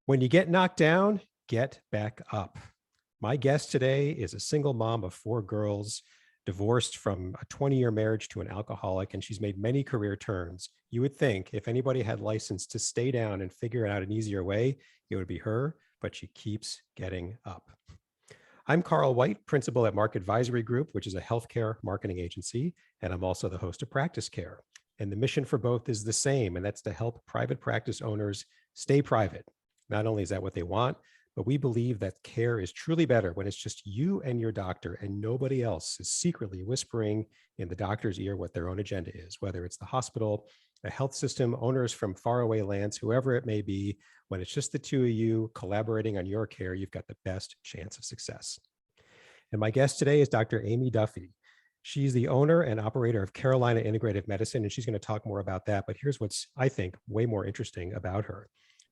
When you get knocked down, get back up. My guest today is a single mom of 4 girls, divorced from a 20-year marriage to an alcoholic, and she's made many career turns. You would think if anybody had license to stay down and figure out an easier way, it would be her, but she keeps getting up. I'm Carl White, principal at Mark Advisory Group, which is a healthcare marketing agency, and I'm also the host of PracticeCare. And the mission for both is the same, and that's to help private practice owners stay private. Not only is that what they want, but we believe that care is truly better when it's just you and your doctor and nobody else is secretly whispering in the doctor's ear what their own agenda is, whether it's the hospital, a health system, owners from faraway lands, whoever it may be. When it's just the two of you collaborating on your care, you've got the best chance of success. And my guest today is Dr. Aimee Duffy. She's the owner and operator of Carolina Integrative Medicine, and she's going to talk more about that. But here's what's, I think, way more interesting about her.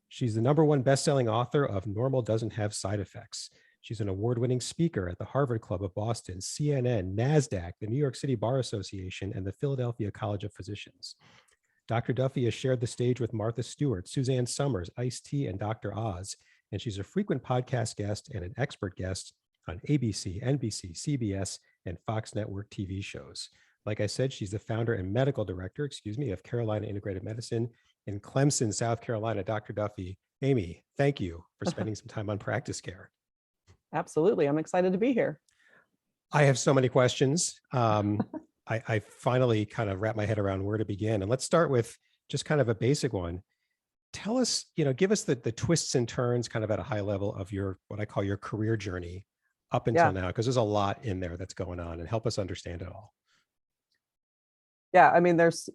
She's the #1 best-selling author of Normal Doesn't Have Side Effects. She's an award-winning speaker at the Harvard Club of Boston, CNN, Nasdaq, the New York City Bar Association, and the Philadelphia College of Physicians. Dr. Duffy has shared the stage with Martha Stewart, Suzanne Somers, Ice-T, and Dr. Oz, and she's a frequent podcast guest and an expert guest on ABC, NBC, CBS, and Fox Network TV shows. Like I said, she's the founder and medical director, of Carolina Integrative Medicine in Clemson, South Carolina. Dr. Duffy, Aimee, thank you for spending some time on PracticeCare. Absolutely. I'm excited to be here. I have so many questions. I finally kind of wrapped my head around where to begin. And let's start with just kind of a basic one. Tell us, give us the twists and turns kind of at a high level of your, what I call your career journey up until now, because there's a lot in there that's going on, and help us understand it all. Yeah, I mean, there's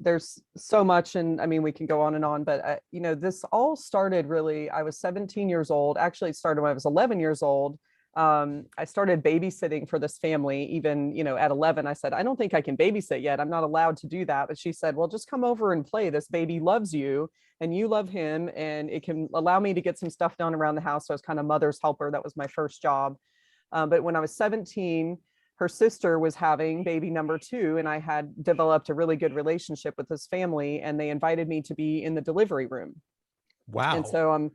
so much, and I mean, we can go on and on, but this all started really, I was 17 years old. Actually, it started when I was 11 years old. I started babysitting for this family. Even, at 11, I said, I don't think I can babysit yet. I'm not allowed to do that. But she said, well, just come over and play. This baby loves you and you love him, and it can allow me to get some stuff done around the house. So I was kind of mother's helper. That was my first job. But when I was 17, her sister was having baby number 2, and I had developed a really good relationship with this family, and they invited me to be in the delivery room. Wow. And so I'm,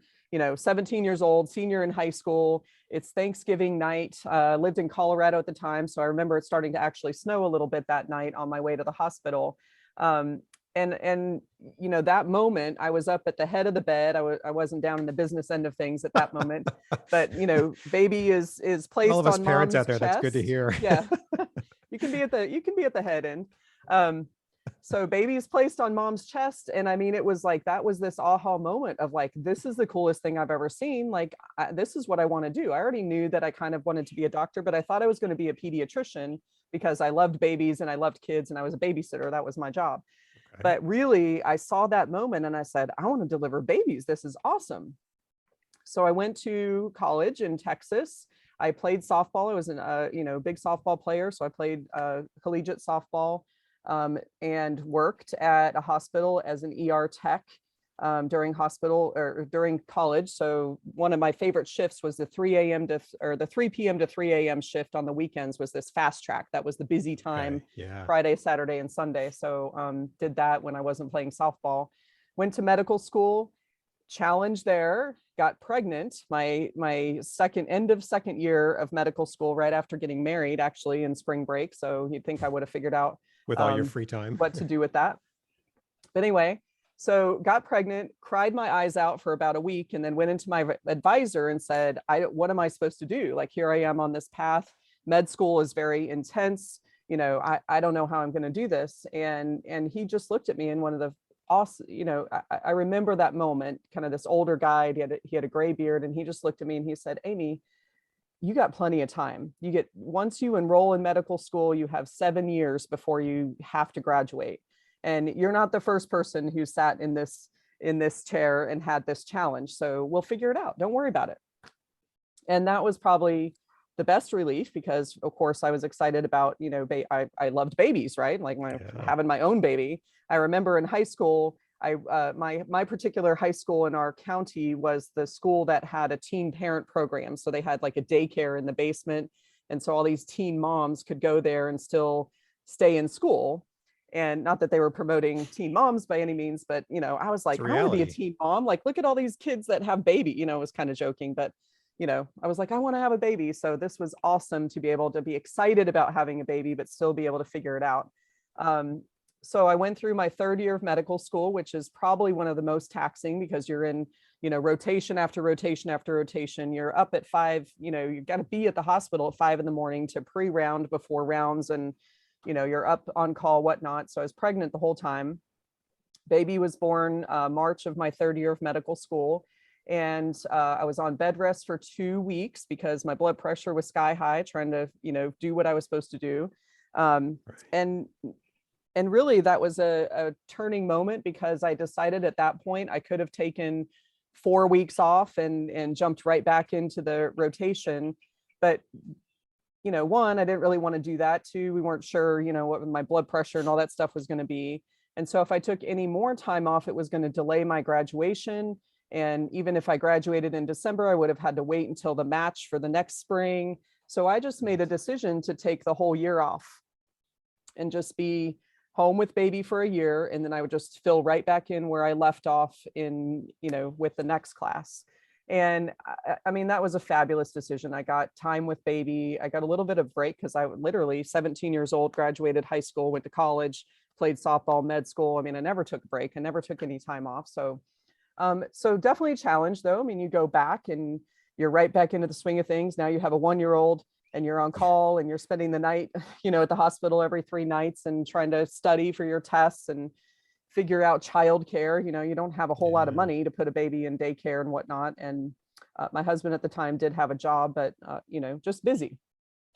17 years old, senior in high school. It's Thanksgiving night. Lived in Colorado at the time, so I remember it starting to actually snow a little bit that night on my way to the hospital. And that moment, I was up at the head of the bed. I wasn't down in the business end of things at that moment, but baby is placed all of us on parents mom's out there. chest. That's good to hear. Yeah, you can be at the head end. So baby is placed on mom's chest, and I mean, it was like, that was this aha moment of like, this is the coolest thing I've ever seen. Like, this is what I want to do. I already knew that I kind of wanted to be a doctor, but I thought I was going to be a pediatrician because I loved babies and I loved kids and I was a babysitter. That was my job. Okay. But really, I saw that moment and I said, I want to deliver babies. This is awesome. So I went to college in Texas. I played softball. I was a big softball player. So I played collegiate softball and worked at a hospital as an ER tech during college. So one of my favorite shifts was the 3 p.m. to 3 a.m. shift on the weekends. Was this fast track. That was the busy time. Okay. Yeah. Friday, Saturday, and Sunday. So did that when I wasn't playing softball. Went to medical school, challenge there, got pregnant my end of second year of medical school, right after getting married, actually in spring break. So you'd think I would have figured out with all your free time what to do with that. But anyway, so got pregnant, cried my eyes out for about a week, and then went into my advisor and said, what am I supposed to do? Like, here I am on this path. Med school is very intense. I don't know how I'm going to do this. And he just looked at me, and one of the awesome, I remember that moment, kind of this older guy, he had a gray beard, and he just looked at me and he said, Aimee, you got plenty of time. Once you enroll in medical school, you have 7 years before you have to graduate. And you're not the first person who sat in this chair and had this challenge. So we'll figure it out. Don't worry about it. And that was probably the best relief, because of course I was excited about, I loved babies, right? Like having my own baby. I remember in high school, my particular high school in our county was the school that had a teen parent program. So they had like a daycare in the basement. And so all these teen moms could go there and still stay in school. And not that they were promoting teen moms by any means, but, I was It's like, a I want to be a reality. teen mom. Like, look at all these kids that have baby, I was kind of joking, but, I was like, I want to have a baby. So this was awesome to be able to be excited about having a baby, but still be able to figure it out. Um, so I went through my third year of medical school, which is probably one of the most taxing because you're in, rotation after rotation after rotation. You're up at 5, you got to be at the hospital at 5 in the morning to pre-round before rounds, and you're up on call, whatnot. So I was pregnant the whole time. Baby was born March of my third year of medical school. And I was on bed rest for 2 weeks because my blood pressure was sky high, trying to, do what I was supposed to do. Right. And really that was a turning moment because I decided at that point I could have taken 4 weeks off and jumped right back into the rotation. But one, I didn't really want to do that. Two, we weren't sure, what my blood pressure and all that stuff was going to be. And so if I took any more time off, it was going to delay my graduation. And even if I graduated in December, I would have had to wait until the match for the next spring. So I just made a decision to take the whole year off and just be home with baby for a year. And then I would just fill right back in where I left off in, with the next class. And I mean, that was a fabulous decision. I got time with baby. I got a little bit of break because I literally 17 years old, graduated high school, went to college, played softball, med school. I mean, I never took a break. I never took any time off. So, so definitely a challenge though. I mean, you go back and you're right back into the swing of things. Now you have a 1-year-old and you're on call and you're spending the night, at the hospital every 3 nights and trying to study for your tests and figure out childcare. You don't have a whole lot of Yeah. money to put a baby in daycare and whatnot. And my husband at the time did have a job, but just busy.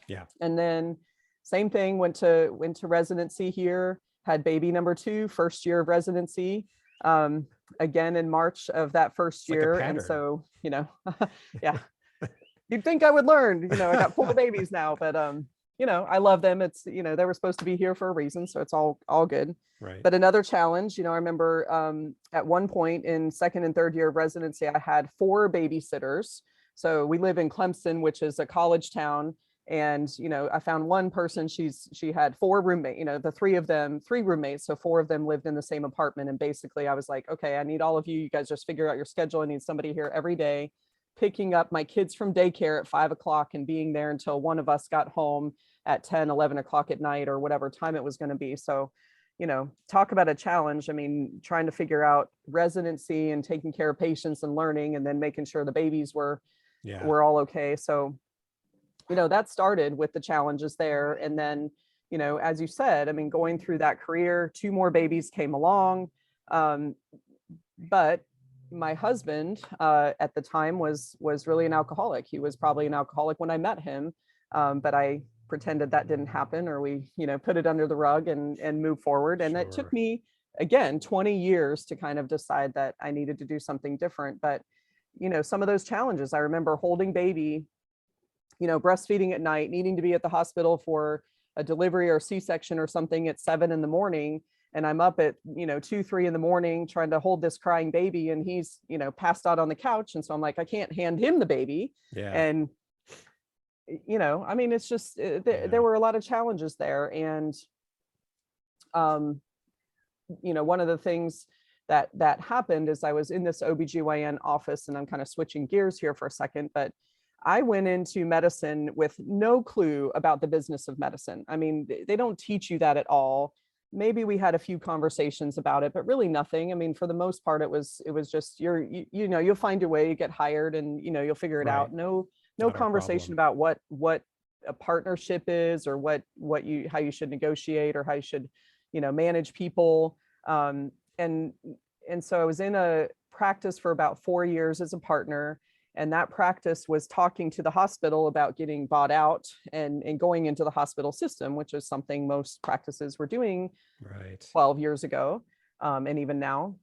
Yeah. And then same thing, went to residency here, had baby number 2, first year of residency, again in March of that first It's like a year. And pattern. so, yeah, you'd think I would learn, I got 4 babies now, but I love them. It's, they were supposed to be here for a reason. So it's all good. Right. But another challenge, I remember at one point in second and third year of residency, I had 4 babysitters. So we live in Clemson, which is a college town. And, I found one person, she had 4 roommates, the 3 of them, 3 roommates. So 4 of them lived in the same apartment. And basically I was like, okay, I need all of you. You guys just figure out your schedule. I need somebody here every day, picking up my kids from daycare at 5 o'clock and being there until one of us got home at 10, 11 o'clock at night or whatever time it was going to be. So, talk about a challenge. I mean, trying to figure out residency and taking care of patients and learning, and then making sure the babies were all okay. So, that started with the challenges there. And then, as you said, I mean, going through that career, 2 more babies came along. But my husband at the time was really an alcoholic. He was probably an alcoholic when I met him. But I pretended that didn't happen, or we, put it under the rug and move forward. And it took Sure. me, again, 20 years to kind of decide that I needed to do something different. But, some of those challenges, I remember holding baby, breastfeeding at night, needing to be at the hospital for a delivery or C-section or something at 7 in the morning. And I'm up at, 2, 3 in the morning trying to hold this crying baby, and he's, passed out on the couch. And so I'm like, I can't hand him the baby. Yeah. And I mean, it's just, there were a lot of challenges there. And, one of the things that happened is I was in this OBGYN office, and I'm kind of switching gears here for a second, but I went into medicine with no clue about the business of medicine. I mean, they don't teach you that at all. Maybe we had a few conversations about it, but really nothing. I mean, for the most part, it was just you'll find your way, you get hired, and you'll figure it Right. out. No Not our conversation problem. about what a partnership is, or how you should negotiate, or how you should manage people. And so I was in a practice for about 4 years as a partner, and that practice was talking to the hospital about getting bought out and going into the hospital system, which is something most practices were doing Right. 12 years ago, and even now.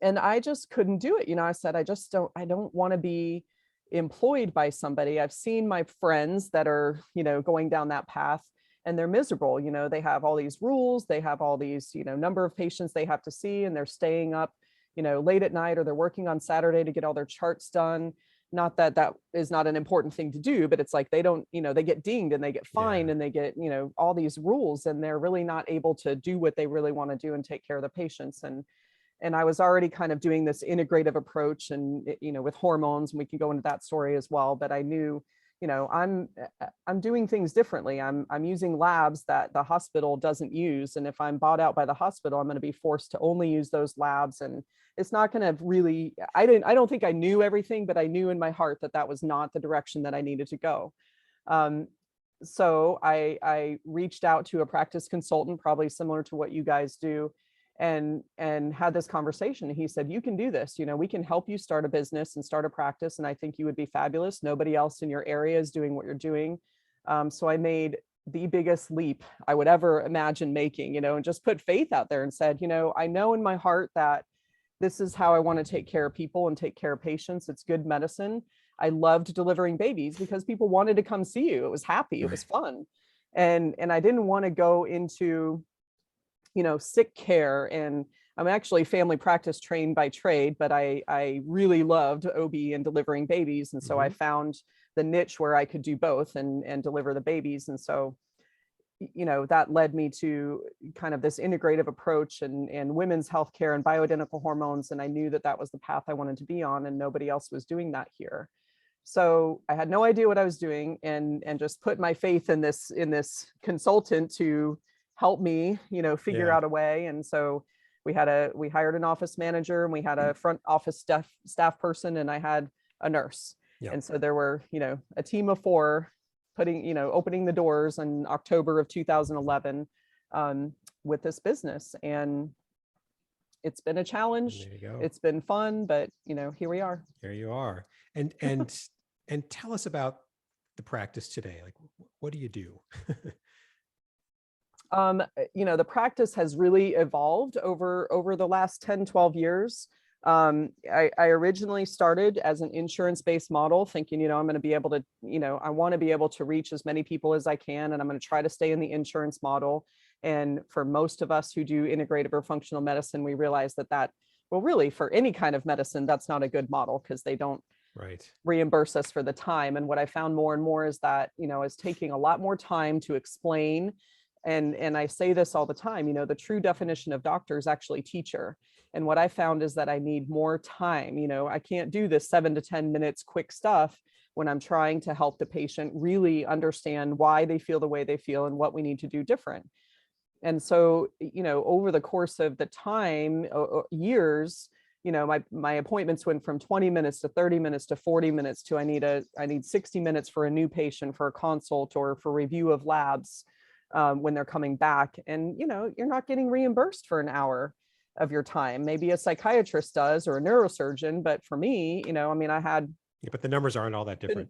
And I just couldn't do it. I said, I don't want to be employed by somebody. I've seen my friends that are, going down that path, and they're miserable. They have all these rules, they have all these, number of patients they have to see, and they're staying up, late at night, or they're working on Saturday to get all their charts done. not that that is not an important thing to do, but it's like they don't, they get dinged and they get fined and they get, all these rules, and they're really not able to do what they really want to do and take care of the patients. And I was already kind of doing this integrative approach and, with hormones, and we can go into that story as well. But I knew, I'm doing things differently. I'm using labs that the hospital doesn't use. And if I'm bought out by the hospital, I'm going to be forced to only use those labs. And it's not going to really, I don't think I knew everything, but I knew in my heart that that was not the direction that I needed to go. So I reached out to a practice consultant, probably similar to what you guys do, and had this conversation. He said, you can do this, we can help you start a business and start a practice, and I think you would be fabulous. Nobody else in your area is doing what you're doing. So I made the biggest leap I would ever imagine making, and just put faith out there and said, I know in my heart that this is how I want to take care of people and take care of patients. It's good medicine. I loved delivering babies because people wanted to come see you. It was happy. It was fun. And I didn't want to go into, sick care. And I'm actually family practice trained by trade, but I really loved OB and delivering babies. And so I found the niche where I could do both and deliver the babies. And so, that led me to kind of this integrative approach and women's healthcare and bioidentical hormones. And I knew that that was the path I wanted to be on, and nobody else was doing that here. So I had no idea what I was doing, and just put my faith in this consultant to help me, figure out a way. And so we hired an office manager, and we had a front office staff person, and I had a nurse. And so there were, a team of 4 opening the doors in October of 2011 with this business. And it's been a challenge. It's been fun, but here we are. Here you are. And tell us about the practice today. Like, what do you do? The practice has really evolved over the last 10, 12 years. I originally started as an insurance-based model, thinking, I'm going to be able to, I want to be able to reach as many people as I can, and I'm going to try to stay in the insurance model. And for most of us who do integrative or functional medicine, we realize that, well, really for any kind of medicine, that's not a good model, because they don't reimburse us for the time. And what I found more and more is that, is taking a lot more time to explain. And I say this all the time, the true definition of doctor is actually teacher. And what I found is that I need more time. I can't do this 7 to 10 minutes quick stuff when I'm trying to help the patient really understand why they feel the way they feel and what we need to do different. And so, over the course of the time, years, my appointments went from 20 minutes to 30 minutes to 40 minutes to I need 60 minutes for a new patient, for a consult, or for review of labs when they're coming back. And, you're not getting reimbursed for an hour of your time. Maybe a psychiatrist does, or a neurosurgeon. But for me, I had, but the numbers aren't all that different.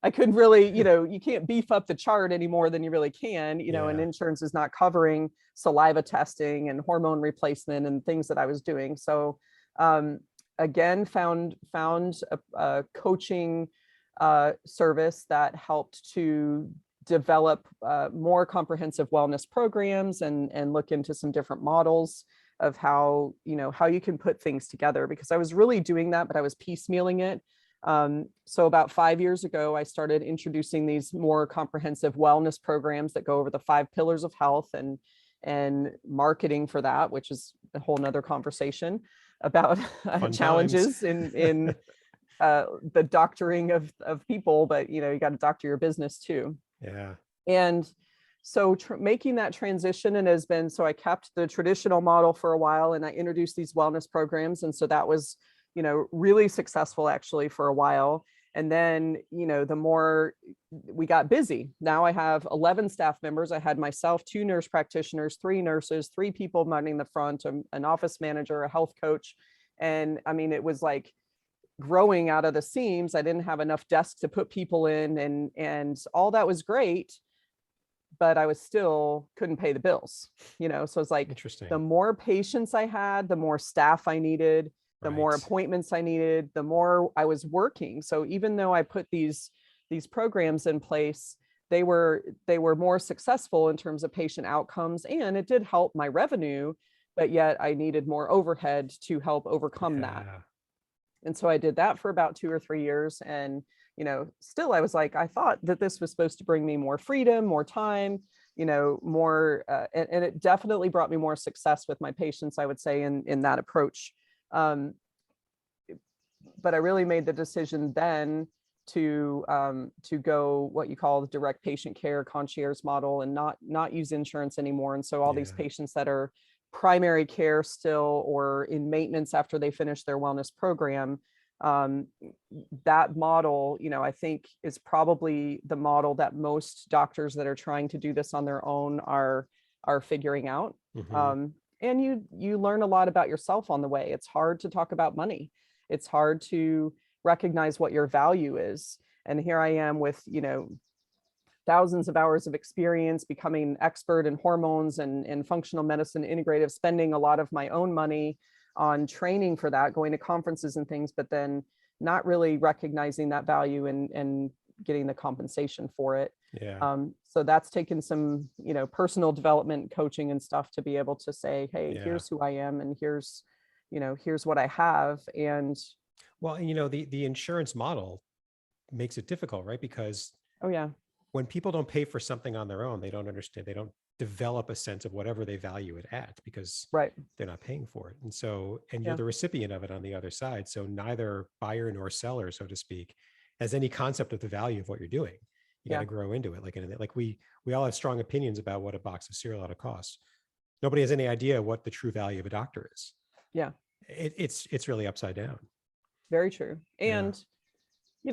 I couldn't really, you can't beef up the chart any more than you really can, and insurance is not covering saliva testing and hormone replacement and things that I was doing. So again, found a coaching service that helped to develop more comprehensive wellness programs and look into some different models of how you can put things together, because I was really doing that, but I was piecemealing it. So about 5 years ago, I started introducing these more comprehensive wellness programs that go over the 5 pillars of health, and marketing for that, which is a whole nother conversation about challenges in the doctoring of people, but you got to doctor your business too. Yeah. And so making that transition, and so I kept the traditional model for a while, and I introduced these wellness programs. And so that was, really successful actually for a while. And then, the more we got busy, now I have 11 staff members. I had myself, 2 nurse practitioners, 3 nurses, 3 people running the front, an office manager, a health coach. And it was like growing out of the seams. I didn't have enough desks to put people in, and all that was great, but I was still couldn't pay the bills, so it's like, the more patients I had, the more staff I needed, the more appointments I needed, the more I was working. So even though I put these programs in place, they were more successful in terms of patient outcomes, and it did help my revenue, but yet I needed more overhead to help overcome that. And so I did that for about 2 or 3 years. And, still I was like, I thought that this was supposed to bring me more freedom, more time, more, and it definitely brought me more success with my patients, I would say, in that approach. Um, but I really made the decision then to go what you call the direct patient care concierge model and not use insurance anymore. And so all these Yeah. patients that are primary care still or in maintenance after they finish their wellness program, um, that model, I think is probably the model that most doctors that are trying to do this on their own are figuring out. Hmm. And you learn a lot about yourself on the way. It's hard to talk about money. It's hard to recognize what your value is. And here I am with, thousands of hours of experience, becoming an expert in hormones and functional medicine, integrative, spending a lot of my own money on training for that, going to conferences and things, but then not really recognizing that value and getting the compensation for it. Yeah. So that's taken some, personal development coaching and stuff to be able to say, hey, Yeah. here's who I am and here's what I have. And Well, the insurance model makes it difficult, right? Because oh yeah, when people don't pay for something on their own, they don't understand, they don't develop a sense of whatever they value it at because right. they're not paying for it. And so, and you're Yeah. the recipient of it on the other side. So neither buyer nor seller, so to speak, has any concept of the value of what you're doing. You got Yeah. to grow into it. Like we all have strong opinions about what a box of cereal ought to cost. Nobody has any idea what the true value of a doctor is. Yeah. It's really upside down. Very true. Yeah. And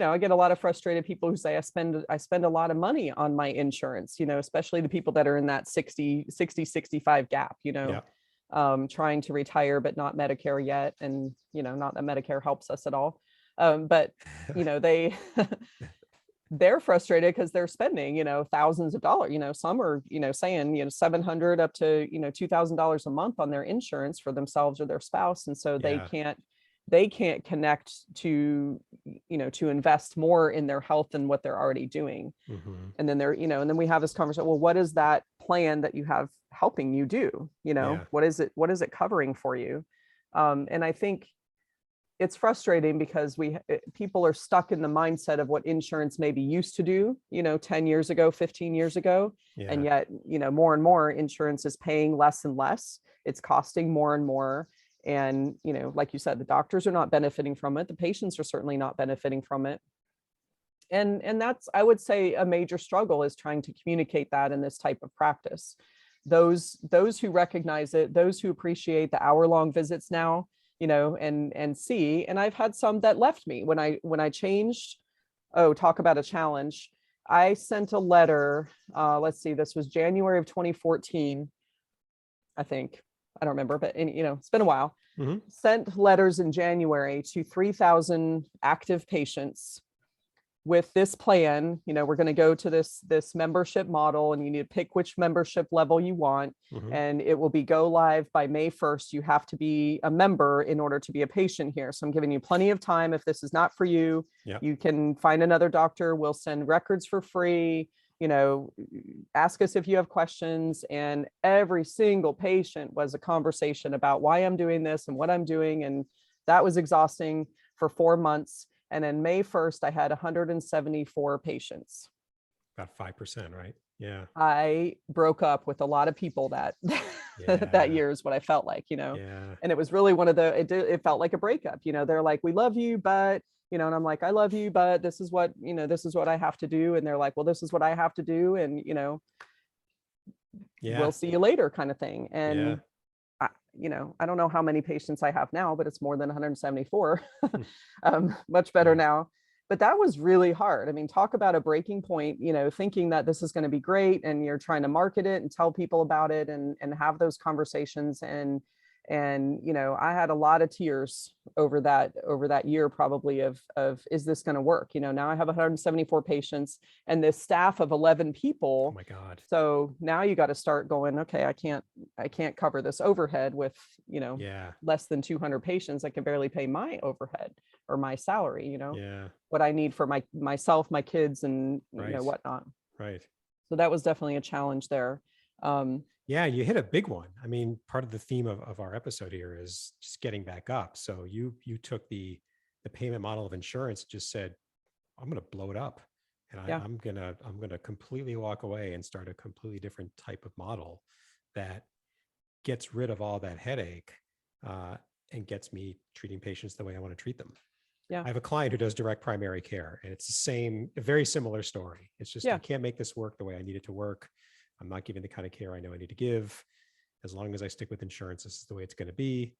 I get a lot of frustrated people who say I spend a lot of money on my insurance, especially the people that are in that 65 gap, Yeah. trying to retire, but not Medicare yet. And, not that Medicare helps us at all. But, they, they're frustrated because they're spending, thousands of dollars, some are, saying, 700 up to, $2,000 a month on their insurance for themselves or their spouse. And so Yeah. they can't connect to, to invest more in their health than what they're already doing. Hmm. And then and then we have this conversation, well, what is that plan that you have helping you do? Yeah. What is it covering for you? And I think it's frustrating because people are stuck in the mindset of what insurance maybe used to do, 10 years ago, 15 years ago. Yeah. And yet, more and more insurance is paying less and less. It's costing more and more. And, like you said, the doctors are not benefiting from it. The patients are certainly not benefiting from it. And that's, I would say, a major struggle is trying to communicate that in this type of practice. Those who recognize it, those who appreciate the hour-long visits now, and see, and I've had some that left me when I changed. Oh, talk about a challenge. I sent a letter, let's see, this was January of 2014, I think. I don't remember, but it's been a while. Hmm. Sent letters in January to 3,000 active patients with this plan. We're going to go to this membership model, and you need to pick which membership level you want. Hmm. And it will be go live by May 1st. You have to be a member in order to be a patient here. So I'm giving you plenty of time. If this is not for you, Yeah. you can find another doctor. We'll send records for free. Ask us if you have questions. And every single patient was a conversation about why I'm doing this and what I'm doing. And that was exhausting for 4 months. And then May 1st, I had 174 patients. About 5%, right? Yeah. I broke up with a lot of people that that year is what I felt like, Yeah. and it was really one of it felt like a breakup. They're like, we love you, but, and I'm like, I love you, but this is what I have to do. And they're like, well, this is what I have to do. And, Yeah. we'll see you later kind of thing. Yeah. And I don't know how many patients I have now, but it's more than 174. Much better now. But that was really hard. I mean, talk about a breaking point, thinking that this is going to be great and you're trying to market it and tell people about it and have those conversations. And I had a lot of tears over that year, probably of is this going to work? Now I have 174 patients and this staff of 11 people. Oh my God. So now you got to start going, okay, I can't cover this overhead with, Yeah. less than 200 patients. I can barely pay my overhead or my salary, Yeah. what I need for myself, my kids, and Right. whatnot. Right. So that was definitely a challenge there. Yeah, you hit a big one. I mean, part of the theme of our episode here is just getting back up. So you took the the payment model of insurance just said, I'm going to blow it up, and Yeah. I'm going to completely walk away and start a completely different type of model that gets rid of all that headache, and gets me treating patients the way I want to treat them. Yeah. I have a client who does direct primary care, and it's the same, a very similar story. It's just, Yeah. I can't make this work the way I need it to work. I'm not giving the kind of care I know I need to give. As long as I stick with insurance, this is the way it's going to be.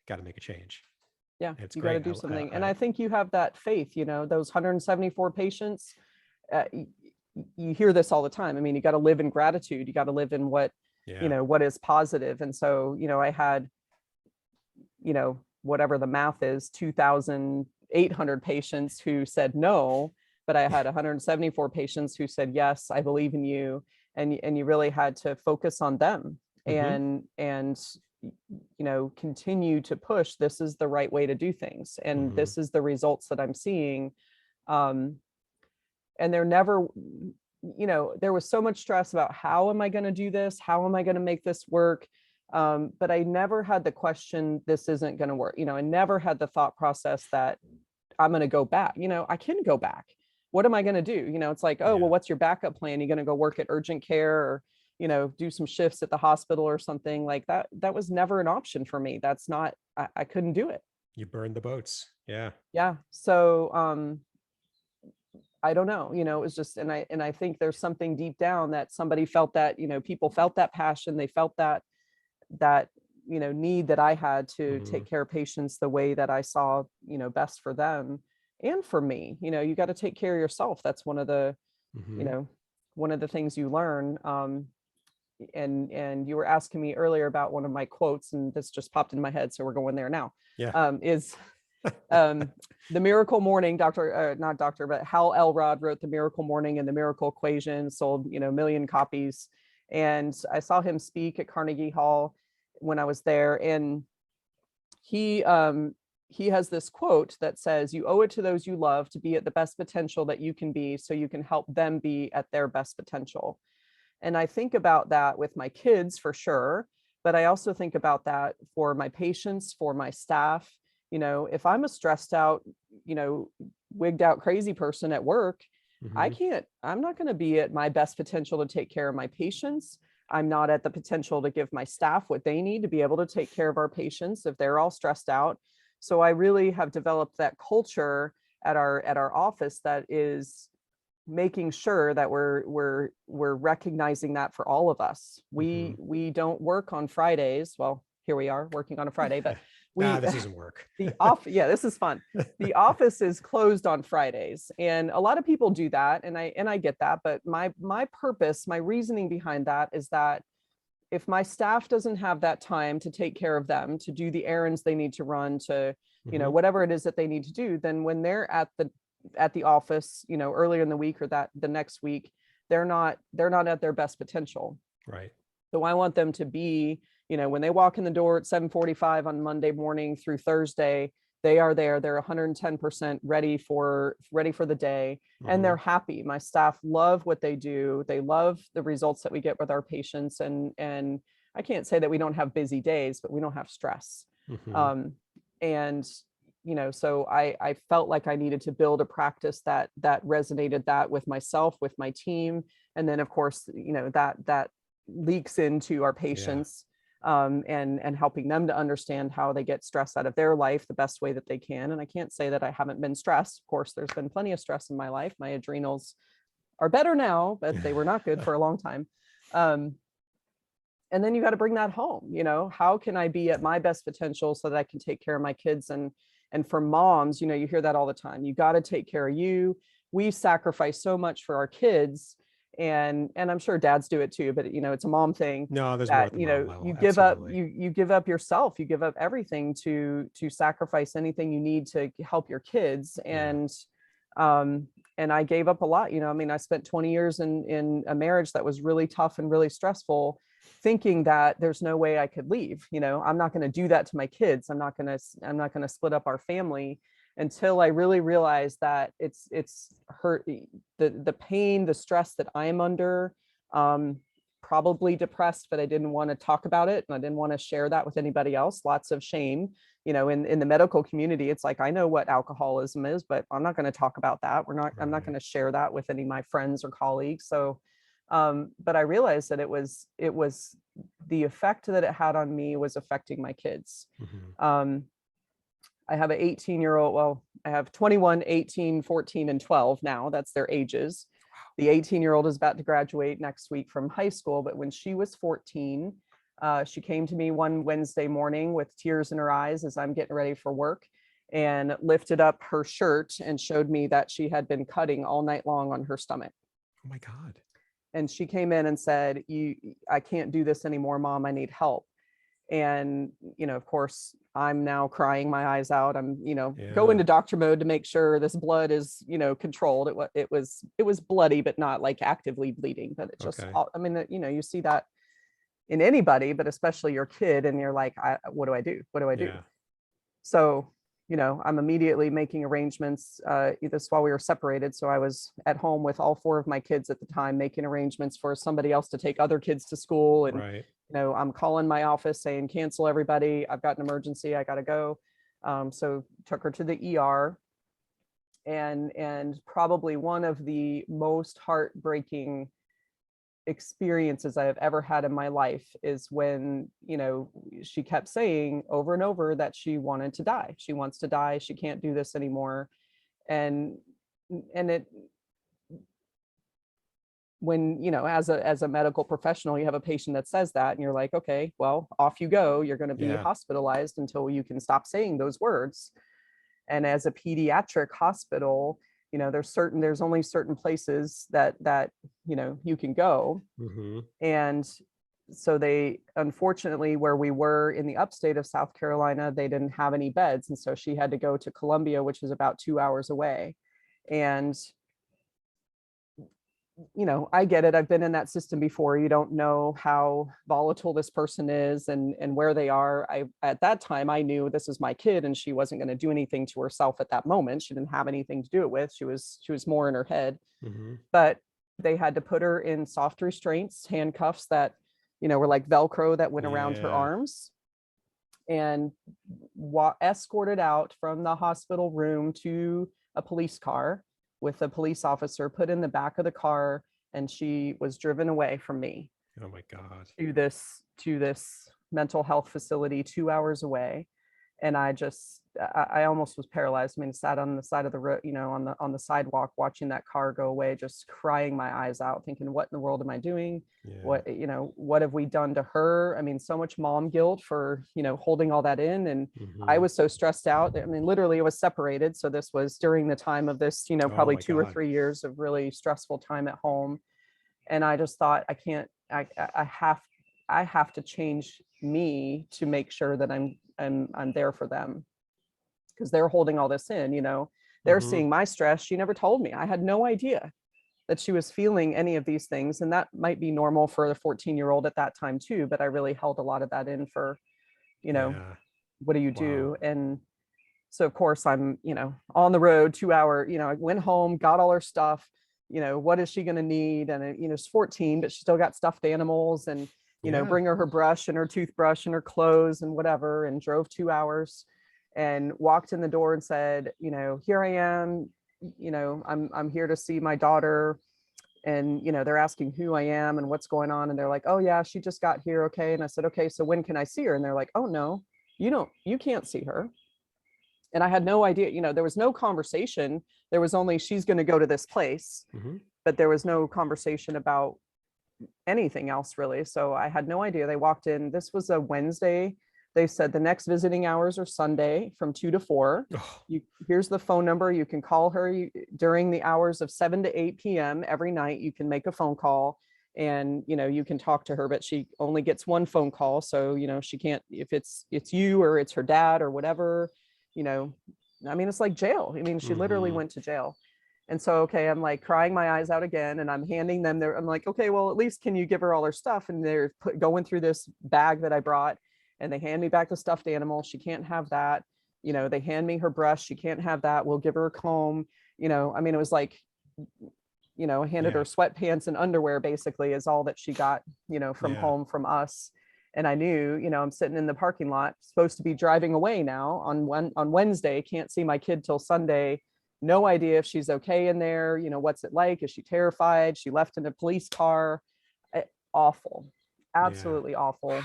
Got to make a change. Yeah. It's You got to great. do something. And I think you have that faith, those 174 patients, you hear this all the time. I mean, you got to live in gratitude. You got to live in what, what is positive. And so, I had, whatever the math is, 2,800 patients who said no, but I had 174 patients who said, yes, I believe in you. And you really had to focus on them and continue to push. This is the right way to do things. And this is the results that I'm seeing. And they're never, there was so much stress about how am I going to do this? How am I going to make this work? But I never had the question, this isn't going to work. I never had the thought process that I'm going to go back. I can go back. What am I going to do? It's like, oh, well, what's your backup plan? You're going to go work at urgent care or, do some shifts at the hospital or something like that. That was never an option for me. That's not, I couldn't do it. You burned the boats. Yeah. Yeah. So, I don't know, it was just, and I think there's something deep down that somebody felt that, people felt that passion. They felt that need that I had to take care of patients the way that I saw, best for them and for me. You got to take care of yourself. That's one of the, one of the things you learn. And you were asking me earlier about one of my quotes, and this just popped in my head, so we're going there now. Is the Miracle Morning, not doctor, but Hal Elrod wrote The Miracle Morning and the Miracle Equation, sold, 1 million copies. And I saw him speak at Carnegie Hall when I was there. And he has this quote that says, you owe it to those you love to be at the best potential that you can be, so you can help them be at their best potential. And I think about that with my kids for sure, but I also think about that for my patients, for my staff. If I'm a stressed out, wigged out crazy person at work, I'm not going to be at my best potential to take care of my patients. I'm not at the potential to give my staff what they need to be able to take care of our patients if they're all stressed out. So I really have developed that culture at our office that is making sure that we're recognizing that for all of us. We don't work on Fridays. Well, here we are working on a Friday, but this doesn't work. Yeah, this is fun. The office is closed on Fridays, and a lot of people do that, and I get that. But my purpose, my reasoning behind that is that if my staff doesn't have that time to take care of them, to do the errands they need to run, to whatever it is that they need to do, then when they're at the office, earlier in the week or the next week, they're not at their best potential. Right. So I want them to be, when they walk in the door at 7:45 on Monday morning through Thursday, they are there. They're 110% ready for the day, and they're happy. My staff love what they do. They love the results that we get with our patients. And I can't say that we don't have busy days, but we don't have stress. And so I felt like I needed to build a practice that resonated that with myself, with my team. And then of course, that leaks into our patients, and helping them to understand how they get stress out of their life the best way that they can. And I can't say that I haven't been stressed. Of course, there's been plenty of stress in my life. My adrenals are better now, but they were not good for a long time. And then you got to bring that home. How can I be at my best potential so that I can take care of my kids? And for moms, you hear that all the time. You got to take care of you. We sacrifice so much for our kids, and I'm sure dads do it too, but it's a mom thing. No, there's that, more at the mom level. You give up, Absolutely. you give up yourself, you give up everything to sacrifice anything you need to help your kids. And I gave up a lot. I spent 20 years in a marriage that was really tough and really stressful, thinking that there's no way I could leave. I'm not going to do that to my kids. I'm not going to split up our family, until I really realized that it's hurt, the pain, the stress that I'm under. probably depressed, but I didn't want to talk about it. And I didn't want to share that with anybody else. Lots of shame, in the medical community. It's like, I know what alcoholism is, but I'm not going to talk about that. I'm not going to share that with any of my friends or colleagues. So, but I realized that it was the effect that it had on me was affecting my kids. I have an 18-year-old, well, I have 21, 18, 14, and 12 now. That's their ages. The 18-year-old is about to graduate next week from high school, but when she was 14, she came to me one Wednesday morning with tears in her eyes as I'm getting ready for work, and lifted up her shirt and showed me that she had been cutting all night long on her stomach. Oh my God. And she came in and said, I can't do this anymore, Mom, I need help. And, of course, I'm now crying my eyes out. I'm, go into doctor mode to make sure this blood is, controlled. It was bloody, but not like actively bleeding, but it just, I mean, you see that in anybody, but especially your kid. And you're like, what do I do? What do I do? So, I'm immediately making arrangements, this while we were separated. So I was at home with all 4 of my kids at the time, making arrangements for somebody else to take other kids to school. And, I'm calling my office saying, cancel everybody. I've got an emergency. I got to go. So took her to the ER, and probably one of the most heartbreaking experiences I have ever had in my life is when, she kept saying over and over that she wanted to die. She wants to die. She can't do this anymore. And it, when, as a medical professional, you have a patient that says that, and you're like, okay, well, off you go. You're going to be hospitalized until you can stop saying those words. And as a pediatric hospital, there's only certain places that you can go. And so they, unfortunately, where we were in the upstate of South Carolina, they didn't have any beds. And so she had to go to Columbia, which is about 2 hours away. And I get it. I've been in that system before. You don't know how volatile this person is and where they are. At that time, I knew this is my kid and she wasn't going to do anything to herself at that moment. She didn't have anything to do it with. She was more in her head. But they had to put her in soft restraints, handcuffs that, were like Velcro that went around her arms, and escorted out from the hospital room to a police car, with a police officer put in the back of the car, and she was driven away from me. Oh my God. To this mental health facility 2 hours away. And I almost was paralyzed. I mean, sat on the side of the road, on the sidewalk, watching that car go away, just crying my eyes out, thinking, what in the world am I doing? What have we done to her? I mean, so much mom guilt for, holding all that in. And I was so stressed out. I mean, literally it was separated. So this was during the time of this, probably 2 or 3 years of really stressful time at home. And I just thought, I have to change me to make sure that I'm there for them, because they're holding all this in, they're seeing my stress. She never told me. I had no idea that she was feeling any of these things. And that might be normal for the 14-year-old at that time too, but I really held a lot of that in for, what do you do? And so of course I'm, on the road 2 hour, I went home, got all her stuff, what is she going to need? And, she's 14, but she still got stuffed animals, and, bring her brush and her toothbrush and her clothes and whatever, and drove 2 hours and walked in the door and said, here I am, I'm here to see my daughter. And, they're asking who I am and what's going on. And they're like, oh yeah, she just got here. Okay. And I said, okay, so when can I see her? And they're like, oh no, you can't see her. And I had no idea, there was no conversation. There was only, she's going to go to this place, but there was no conversation about anything else really. So I had no idea. They walked in, this was a Wednesday. They said the next visiting hours are Sunday from 2 to 4. Here's the phone number. You can call her during the hours of 7 to 8 p.m. every night. You can make a phone call and, you can talk to her, but she only gets one phone call. So, she can't, if it's you or it's her dad or whatever, I mean, it's like jail. I mean, she literally went to jail. And so, okay, I'm like crying my eyes out again, and I'm handing them there. I'm like, okay, well, at least can you give her all her stuff? And they're going through this bag that I brought, and they hand me back the stuffed animal. She can't have that. They hand me her brush. She can't have that. We'll give her a comb. I mean, it was like handed her sweatpants and underwear, basically, is all that she got, from home from us. And I knew, I'm sitting in the parking lot, supposed to be driving away now on Wednesday, can't see my kid till Sunday. No idea if she's okay in there. What's it like? Is she terrified? She left in a police car. Awful. Absolutely awful. Wow.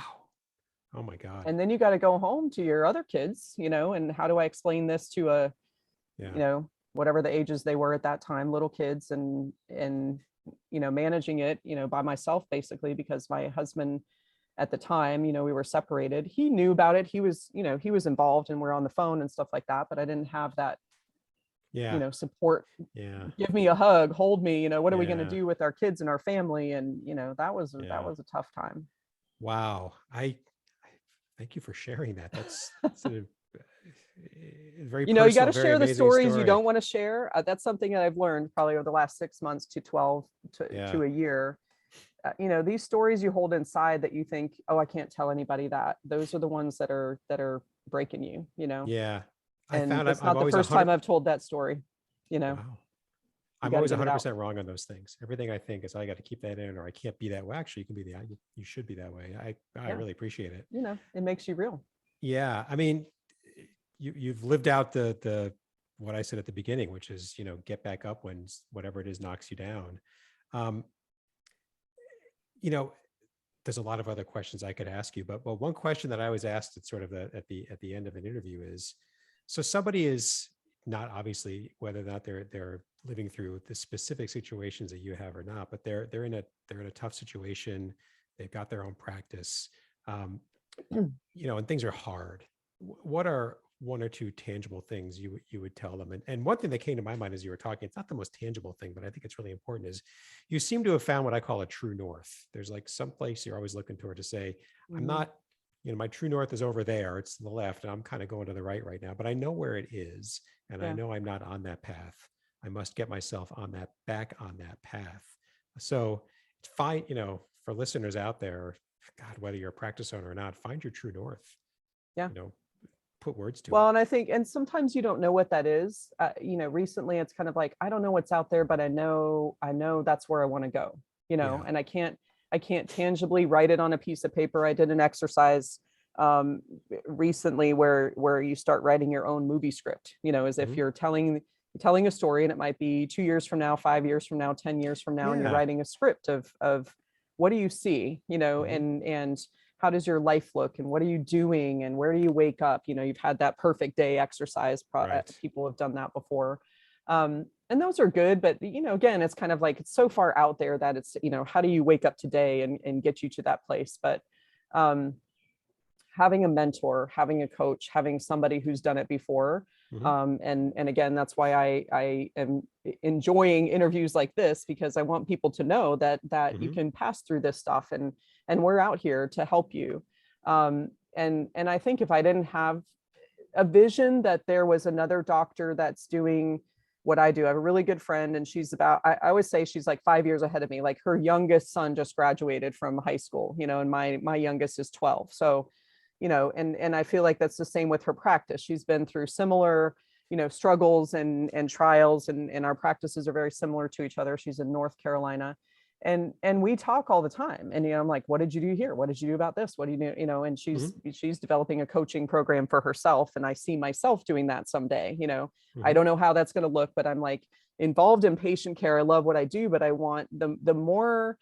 Oh my God. And then you got to go home to your other kids, and how do I explain this to whatever the ages they were at that time, little kids, and managing it, by myself, basically, because my husband at the time, we were separated. He knew about it. He was involved, and we're on the phone and stuff like that, but I didn't have that, support. Give me a hug, hold me, what are we going to do with our kids and our family? And, that was a tough time. Wow. I thank you for sharing that. That's a very you got to share the stories you don't want to share. That's something that I've learned probably over the last 6 months to 12 to a year. These stories you hold inside that you think, oh, I can't tell anybody that. Those are the ones that are breaking you. Yeah. And it's not the first time I've told that story. Wow. I'm always 100% wrong on those things. Everything I think is I got to keep that in, or I can't be that way. Actually, you can be you should be that way. I really appreciate it. It makes you real. Yeah. I mean, you've lived out the what I said at the beginning, which is, get back up when whatever it is knocks you down. There's a lot of other questions I could ask you, but one question that I was asked at sort of at the end of an interview is, so somebody is not, obviously, whether or not they're living through the specific situations that you have or not, but they're in a tough situation. They've got their own practice, and things are hard. What are one or two tangible things you would tell them? And one thing that came to my mind as you were talking, it's not the most tangible thing, but I think it's really important, is you seem to have found what I call a true north. There's like some place you're always looking toward to say, I'm not, my true north is over there. It's to the left, and I'm kind of going to the right now, but I know where it is. And I know I'm not on that path. I must get myself back on that path. So it's fine, for listeners out there, God, whether you're a practice owner or not, find your true north. Yeah. Put words to it. Well, and I think, and sometimes you don't know what that is. Recently it's kind of like, I don't know what's out there, but I know that's where I want to go, and I can't tangibly write it on a piece of paper. I did an exercise recently where you start writing your own movie script, as if you're telling a story, and it might be 2 years from now, 5 years from now, 10 years from now, and you're writing a script of what do you see, and how does your life look, and what are you doing, and where do you wake up? You've had that perfect day exercise. People have done that before. And those are good, but again, it's kind of like, it's so far out there that it's, how do you wake up today and get you to that place? But having a mentor, having a coach, having somebody who's done it before. And again, that's why I am enjoying interviews like this, because I want people to know that you can pass through this stuff, and we're out here to help you. And I think if I didn't have a vision that there was another doctor that's doing what I do, I have a really good friend, and she's I always say she's like 5 years ahead of me. Like, her youngest son just graduated from high school, and my youngest is 12. So, and I feel like that's the same with her practice. She's been through similar, struggles and trials, and our practices are very similar to each other. She's in North Carolina, and we talk all the time. And, I'm like, what did you do here? What did you do about this? What do you do? And she's developing a coaching program for herself. And I see myself doing that someday. I don't know how that's going to look, but I'm like involved in patient care. I love what I do, but I want the more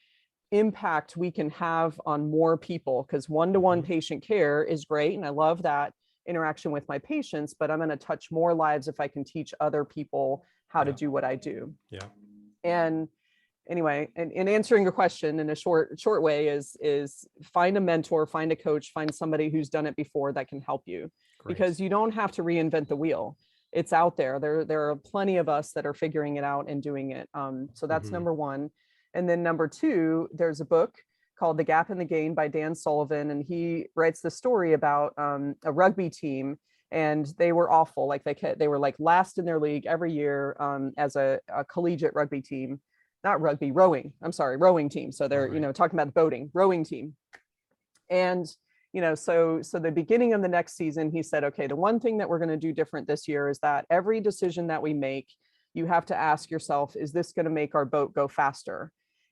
impact we can have on more people, because one-to-one patient care is great, and I love that interaction with my patients, but I'm going to touch more lives if I can teach other people how to do what I do. And anyway, and answering your question in a short way is find a mentor, find a coach, find somebody who's done it before that can help you. Because you don't have to reinvent the wheel. It's out there. There are plenty of us that are figuring it out and doing it. So that's number one. And then number two, there's a book called The Gap in the Game by Dan Sullivan. And he writes the story about a rugby team, and they were awful. Like they were like last in their league every year as a collegiate rugby team, not rugby, rowing. I'm sorry, rowing team. So they're, talking about boating, rowing team. And, so the beginning of the next season, he said, okay, the one thing that we're going to do different this year is that every decision that we make, you have to ask yourself, is this going to make our boat go faster?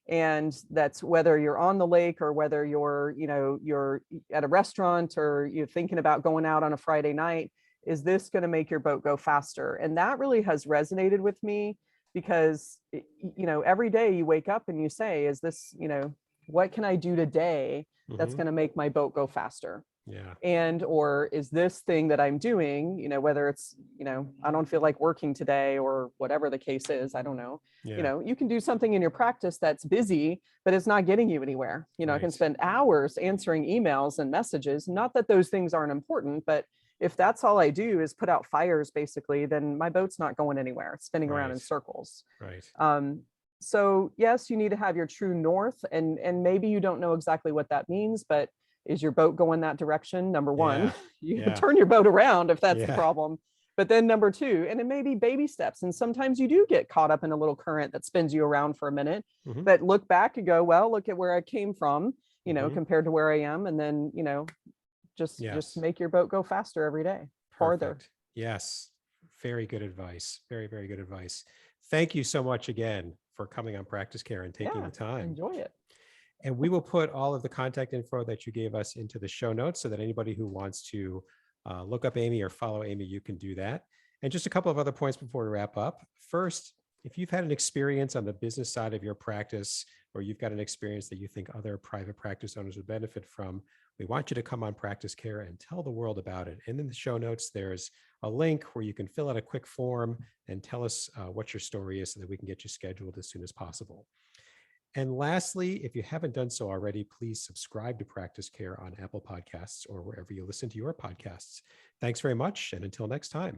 And that's whether you're on the lake or whether you're, you're at a restaurant or you're thinking about going out on a Friday night. Is this going to make your boat go faster? And that really has resonated with me because, every day you wake up and you say, is this, what can I do today that's going to make my boat go faster? Yeah. And, or is this thing that I'm doing, whether it's, I don't feel like working today or whatever the case is, I don't know. Yeah. You can do something in your practice that's busy, but it's not getting you anywhere. I can Right. spend hours answering emails and messages. Not that those things aren't important, but if that's all I do is put out fires, basically, then my boat's not going anywhere. It's spinning around in Right. circles. Right. So yes, you need to have your true north, and maybe you don't know exactly what that means, but is your boat going that direction? Number one, Yeah. you Yeah. turn your boat around if that's the Yeah. problem. But then number two, and it may be baby steps. And sometimes you do get caught up in a little current that spins you around for a minute, but look back and go, well, look at where I came from, compared to where I am. And then, just make your boat go faster every day, farther. Perfect. Yes. Very good advice. Very, very good advice. Thank you so much again for coming on PracticeCare and taking the time. Enjoy it. And we will put all of the contact info that you gave us into the show notes so that anybody who wants to look up Aimee or follow Aimee, you can do that. And just a couple of other points before we wrap up. First, if you've had an experience on the business side of your practice, or you've got an experience that you think other private practice owners would benefit from, we want you to come on PracticeCare and tell the world about it. And in the show notes, there's a link where you can fill out a quick form and tell us what your story is so that we can get you scheduled as soon as possible. And lastly, if you haven't done so already, please subscribe to PracticeCare on Apple Podcasts or wherever you listen to your podcasts. Thanks very much. And until next time.